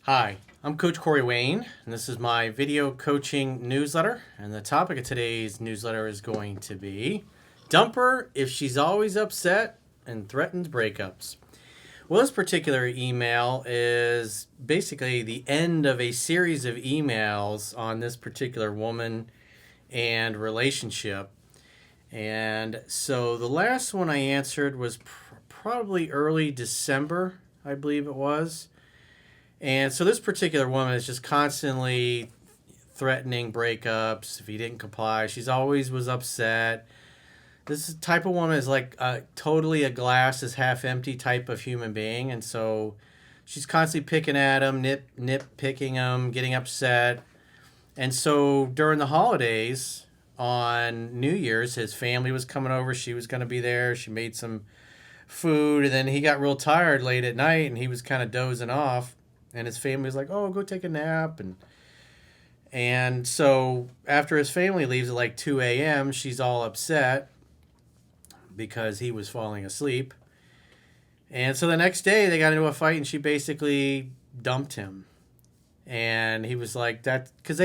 Hi, I'm Coach Corey Wayne, and this is my video coaching newsletter. And the topic of today's newsletter is going to be Dump Her If She's Always Upset and Threatens Breakups. Well, this particular email is basically the end of a series of emails on this particular woman and relationship. And so the last one I answered was probably early December, I believe it was. And so this particular woman is just constantly threatening breakups if he didn't comply. She's always was upset. This type of woman is like totally a glass is half empty type of human being. And so she's constantly picking at him, nitpicking him, getting upset. And so during the holidays on New Year's, his family was coming over. She was going to be there. She made some food. And then he got real tired late at night and he was kind of dozing off. And his family was like, "Oh, go take a nap." And so after his family leaves at like 2 a.m., she's all upset because he was falling asleep. And so the next day they got into a fight and she basically dumped him. And he was like that because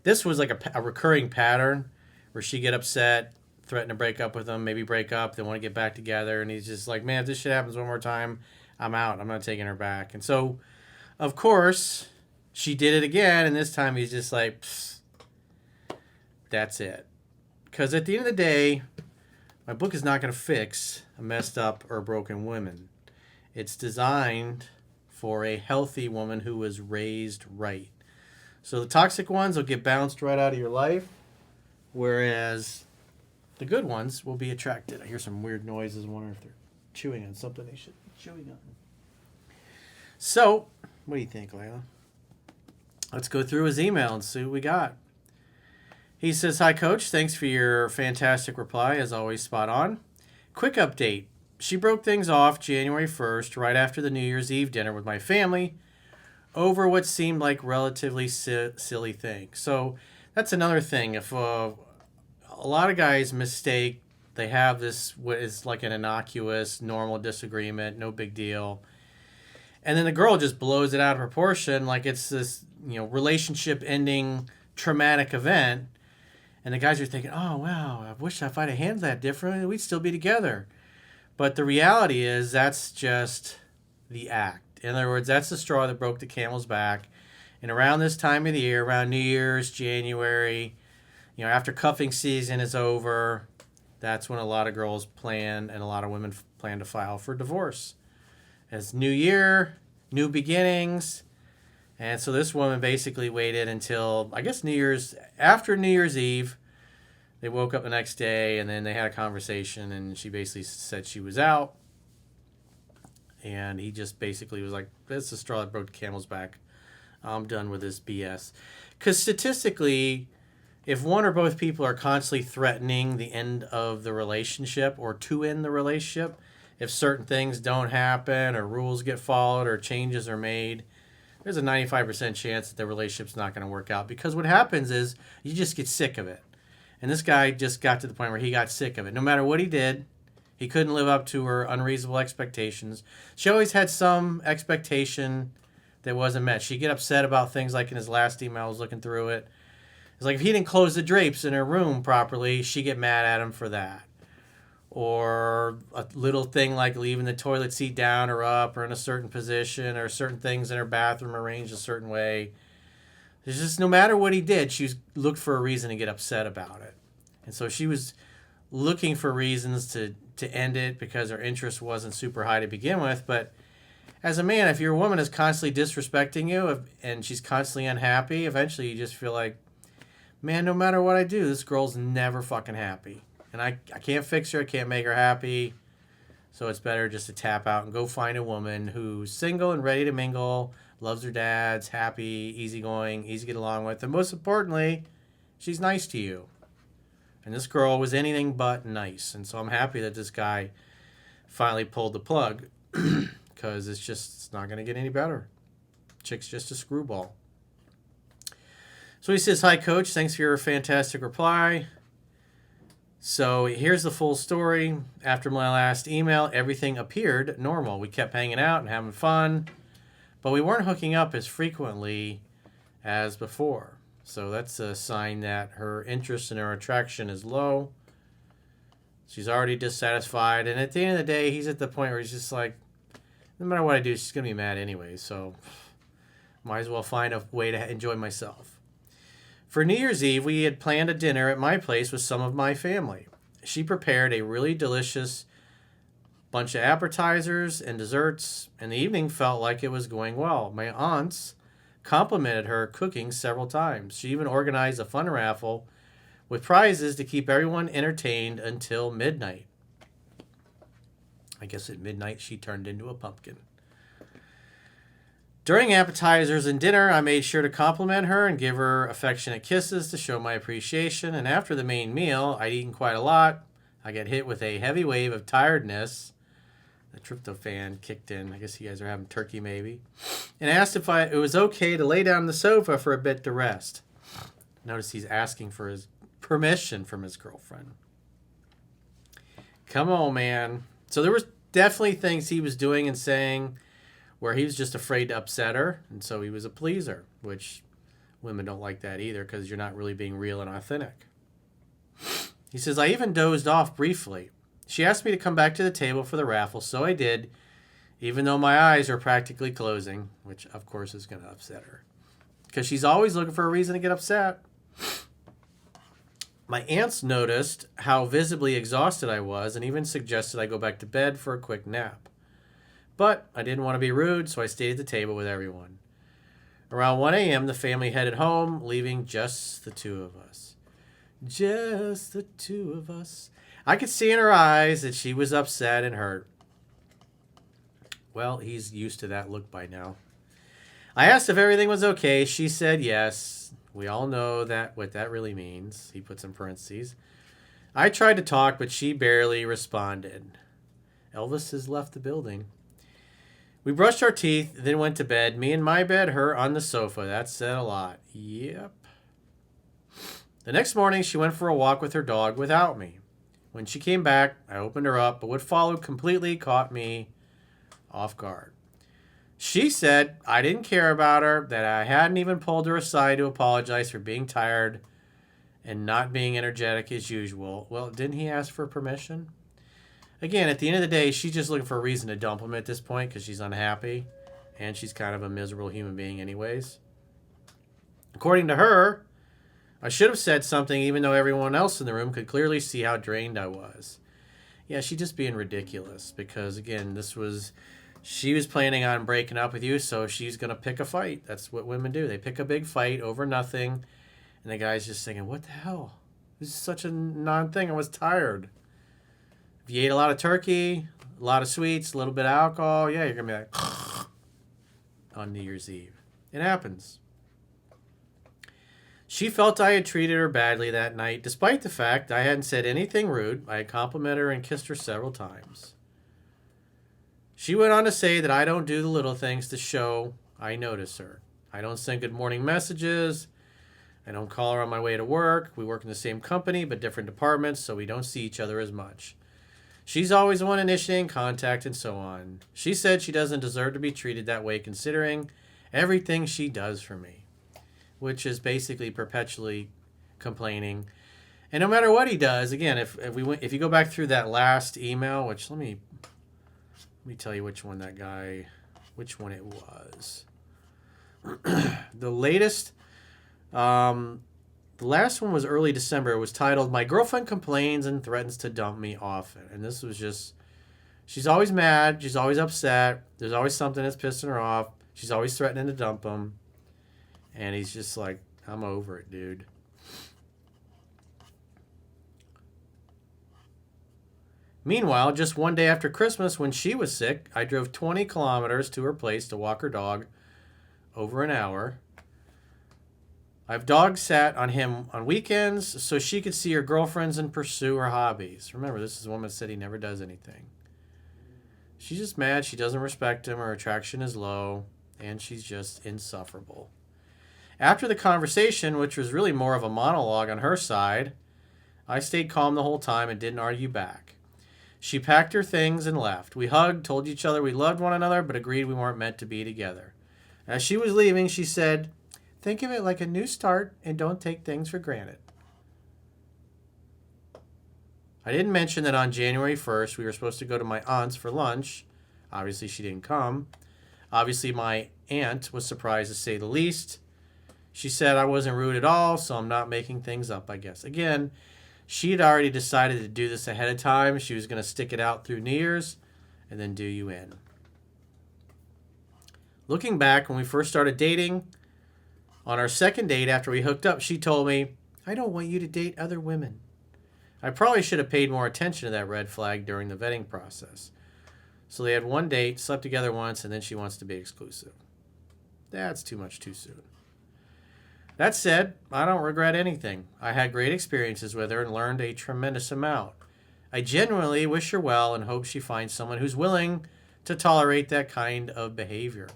this was like a recurring pattern where she get upset, threaten to break up with him, maybe break up, they want to get back together. And he's just like, "Man, if this shit happens one more time, I'm out. I'm not taking her back." And so of course, she did it again, and this time he's just like, that's it. Because at the end of the day, my book is not going to fix a messed up or broken woman. It's designed for a healthy woman who was raised right. So the toxic ones will get bounced right out of your life, whereas the good ones will be attracted. I hear some weird noises. I wonder if they're chewing on something they shouldn't be chewing on. So, what do you think, Layla? Let's go through his email and see what we got. He says, "Hi, Coach. Thanks for your fantastic reply. As always, spot on. Quick update. She broke things off January 1st, right after the New Year's Eve dinner with my family, over what seemed like relatively silly thing." So that's another thing. If a lot of guys mistake, they have this, what is like an innocuous, normal disagreement, no big deal. And then the girl just blows it out of proportion like it's this, relationship ending traumatic event. And the guys are thinking, "Oh, wow, I wish if I'd have handled that differently, we'd still be together." But the reality is that's just the act. In other words, that's the straw that broke the camel's back. And around this time of the year, around New Year's, January, after cuffing season is over, that's when a lot of girls plan and a lot of women plan to file for divorce. As New Year, new beginnings. And so this woman basically waited until, I guess, after New Year's Eve. They woke up the next day and then they had a conversation and she basically said she was out. And he just basically was like, "That's the straw that broke the camel's back. I'm done with this BS." Because statistically, if one or both people are constantly threatening the end of the relationship or to end the relationship, if certain things don't happen or rules get followed or changes are made, there's a 95% chance that the relationship's not going to work out. Because what happens is you just get sick of it. And this guy just got to the point where he got sick of it. No matter what he did, he couldn't live up to her unreasonable expectations. She always had some expectation that wasn't met. She'd get upset about things like in his last email, I was looking through it. It's like if he didn't close the drapes in her room properly, she'd get mad at him for that. Or a little thing like leaving the toilet seat down or up or in a certain position or certain things in her bathroom arranged a certain way. There's just no matter what he did, she looked for a reason to get upset about it. And so she was looking for reasons to end it because her interest wasn't super high to begin with. But as a man, if your woman is constantly disrespecting you and she's constantly unhappy, eventually you just feel like, man, no matter what I do, this girl's never fucking happy. And I can't fix her. I can't make her happy. So it's better just to tap out and go find a woman who's single and ready to mingle, loves her dad's, happy, easygoing, easy to get along with. And most importantly, she's nice to you. And this girl was anything but nice. And so I'm happy that this guy finally pulled the plug because it's not going to get any better. Chick's just a screwball. So he says, "Hi, Coach. Thanks for your fantastic reply. So here's the full story. After my last email, everything appeared normal. We kept hanging out and having fun. but we weren't hooking up as frequently as before. So that's a sign that her interest and her attraction is low. She's already dissatisfied. And at the end of the day, he's at the point where he's just like, no matter what I do, she's going to be mad anyway. So might as well find a way to enjoy myself. For New Year's Eve, we had planned a dinner at my place with some of my family. She prepared a really delicious bunch of appetizers and desserts, and the evening felt like it was going well. My aunts complimented her cooking several times. She even organized a fun raffle with prizes to keep everyone entertained until midnight. I guess at midnight she turned into a pumpkin. During appetizers and dinner, I made sure to compliment her and give her affectionate kisses to show my appreciation. And after the main meal, I'd eaten quite a lot. I got hit with a heavy wave of tiredness. The tryptophan kicked in. I guess you guys are having turkey maybe. And asked if it was okay to lay down on the sofa for a bit to rest. Notice he's asking for his permission from his girlfriend. Come on, man. So there was definitely things he was doing and saying where he was just afraid to upset her, and so he was a pleaser, which women don't like that either because you're not really being real and authentic. He says, I even dozed off briefly. She asked me to come back to the table for the raffle, so I did, even though my eyes were practically closing, which of course is going to upset her because she's always looking for a reason to get upset. My aunts noticed how visibly exhausted I was and even suggested I go back to bed for a quick nap. But I didn't want to be rude, so I stayed at the table with everyone. Around 1 a.m., the family headed home, leaving just the two of us. Just the two of us. I could see in her eyes that she was upset and hurt. Well, he's used to that look by now. I asked if everything was okay. She said yes. We all know that what that really means. He puts in parentheses. I tried to talk, but she barely responded. Elvis has left the building. We brushed our teeth, then went to bed. Me in my bed, her on the sofa. That said a lot. Yep. The next morning, she went for a walk with her dog without me. When she came back, I opened her up, but what followed completely caught me off guard. She said I didn't care about her, that I hadn't even pulled her aside to apologize for being tired and not being energetic as usual. Well, didn't he ask for permission? Again, at the end of the day, she's just looking for a reason to dump him at this point because she's unhappy and she's kind of a miserable human being anyways. According to her, I should have said something even though everyone else in the room could clearly see how drained I was. Yeah, she's just being ridiculous because, again, she was planning on breaking up with you, so she's going to pick a fight. That's what women do. They pick a big fight over nothing, and the guy's just thinking, what the hell? This is such a non-thing. I was tired. If you ate a lot of turkey, a lot of sweets, a little bit of alcohol, yeah, you're going to be like, on New Year's Eve. It happens. She felt I had treated her badly that night, despite the fact I hadn't said anything rude. I had complimented her and kissed her several times. She went on to say that I don't do the little things to show I notice her. I don't send good morning messages. I don't call her on my way to work. We work in the same company, but different departments, so we don't see each other as much. She's always the one initiating contact and so on. She said she doesn't deserve to be treated that way considering everything she does for me, which is basically perpetually complaining. And no matter what he does, again, if you go back through that last email, which let me tell you which one it was. The latest, the last one was early December. It was titled, My Girlfriend Complains and Threatens to Dump Me Often. And this was just, she's always mad. She's always upset. There's always something that's pissing her off. She's always threatening to dump him. And he's just like, I'm over it, dude. Meanwhile, just one day after Christmas, when she was sick, I drove 20 kilometers to her place to walk her dog over an hour. I've dog sat on him on weekends so she could see her girlfriends and pursue her hobbies. Remember, this is a woman that said he never does anything. She's just mad. She doesn't respect him. Her attraction is low, and she's just insufferable. After the conversation, which was really more of a monologue on her side, I stayed calm the whole time and didn't argue back. She packed her things and left. We hugged, told each other we loved one another, but agreed we weren't meant to be together. As she was leaving, she said, "Think of it like a new start and don't take things for granted." I didn't mention that on January 1st, we were supposed to go to my aunt's for lunch. Obviously, she didn't come. Obviously, my aunt was surprised, to say the least. She said I wasn't rude at all, so I'm not making things up, I guess. Again, she had already decided to do this ahead of time. She was going to stick it out through New Year's and then do you in. Looking back, when we first started dating, on our second date after we hooked up, she told me, "I don't want you to date other women." I probably should have paid more attention to that red flag during the vetting process. So they had one date, slept together once, and then she wants to be exclusive. That's too much too soon. That said, I don't regret anything. I had great experiences with her and learned a tremendous amount. I genuinely wish her well and hope she finds someone who's willing to tolerate that kind of behavior.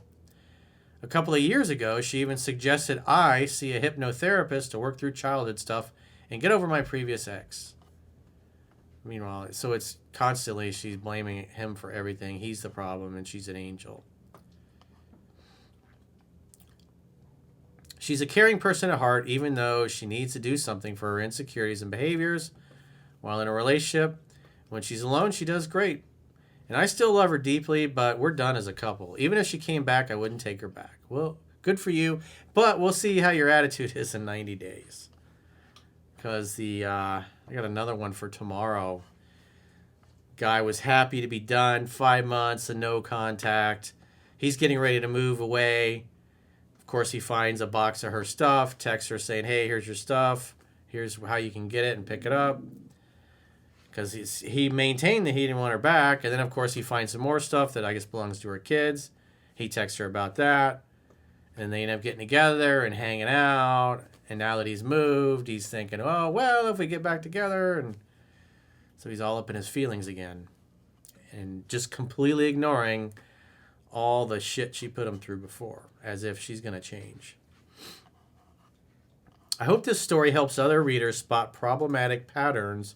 A couple of years ago, she even suggested I see a hypnotherapist to work through childhood stuff and get over my previous ex. Meanwhile, so it's constantly she's blaming him for everything. He's the problem and she's an angel. She's a caring person at heart, even though she needs to do something for her insecurities and behaviors. While in a relationship, when she's alone, she does great. And I still love her deeply, but we're done as a couple. Even if she came back, I wouldn't take her back. Well, good for you, but we'll see how your attitude is in 90 days. Because I got another one for tomorrow. Guy was happy to be done, 5 months of no contact. He's getting ready to move away. Of course, he finds a box of her stuff, texts her saying, "Hey, here's your stuff. Here's how you can get it and pick it up." Because he maintained that he didn't want her back. And then, of course, he finds some more stuff that I guess belongs to her kids. He texts her about that. And they end up getting together and hanging out. And now that he's moved, he's thinking, "Oh, well, if we get back together." And so he's all up in his feelings again. And just completely ignoring all the shit she put him through before, as if she's going to change. I hope this story helps other readers spot problematic patterns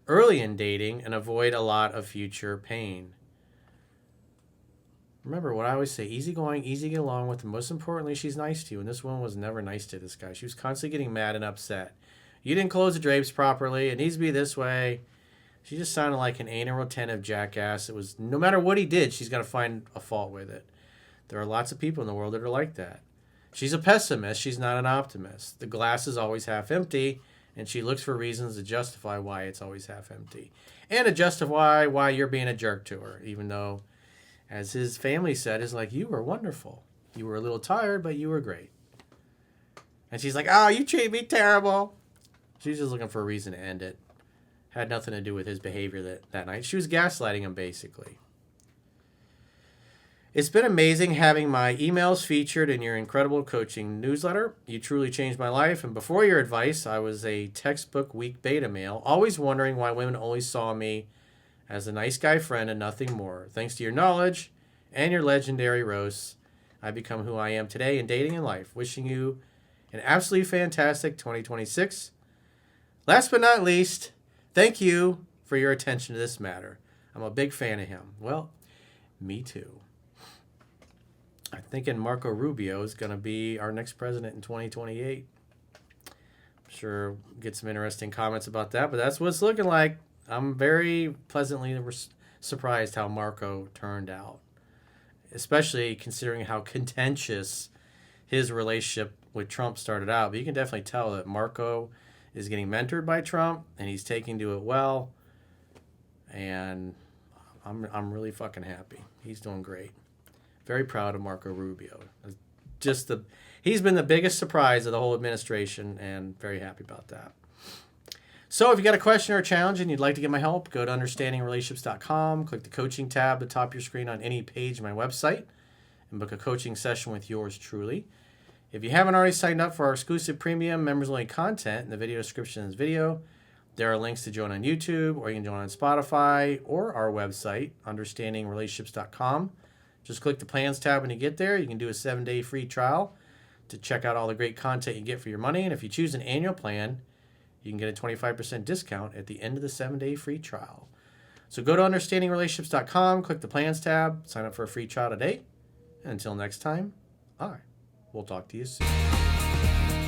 early in dating and avoid a lot of future pain. Remember what I always say, easy going, easy to get along with, and most importantly, she's nice to you. And this woman was never nice to this guy. She was constantly getting mad and upset. You didn't close the drapes properly. It needs to be this way. She just sounded like an anal retentive jackass. It was, no matter what he did, she's going to find a fault with it. There are lots of people in the world that are like that. She's a pessimist. She's not an optimist. The glass is always half empty, and she looks for reasons to justify why it's always half empty. And to justify why you're being a jerk to her, even though, as his family said, is like, "You were wonderful. You were a little tired, but you were great." And she's like, "Oh, you treat me terrible." She's just looking for a reason to end it. Had nothing to do with his behavior that night. She was gaslighting him, basically. It's been amazing having my emails featured in your incredible coaching newsletter. You truly changed my life. And before your advice, I was a textbook weak beta male, always wondering why women only saw me as a nice guy friend and nothing more. Thanks to your knowledge and your legendary roasts, I've become who I am today in dating and life. Wishing you an absolutely fantastic 2026. Last but not least, thank you for your attention to this matter. I'm a big fan of him. Well, me too. I'm thinking Marco Rubio is going to be our next president in 2028. I'm sure we'll get some interesting comments about that, but that's what it's looking like. I'm very pleasantly surprised how Marco turned out, especially considering how contentious his relationship with Trump started out. But you can definitely tell that Marco is getting mentored by Trump, and he's taking to it well. And I'm really fucking happy. He's doing great. Very proud of Marco Rubio. He's been the biggest surprise of the whole administration, and very happy about that. So if you got a question or a challenge and you'd like to get my help, go to understandingrelationships.com, click the coaching tab at the top of your screen on any page of my website, and book a coaching session with yours truly. If you haven't already signed up for our exclusive premium members-only content in the video description of this video, there are links to join on YouTube, or you can join on Spotify, or our website, understandingrelationships.com. Just click the plans tab when you get there. You can do a 7-day free trial to check out all the great content you get for your money. And if you choose an annual plan, you can get a 25% discount at the end of the 7-day free trial. So go to understandingrelationships.com, click the plans tab, sign up for a free trial today. And until next time, All right. We'll talk to you soon.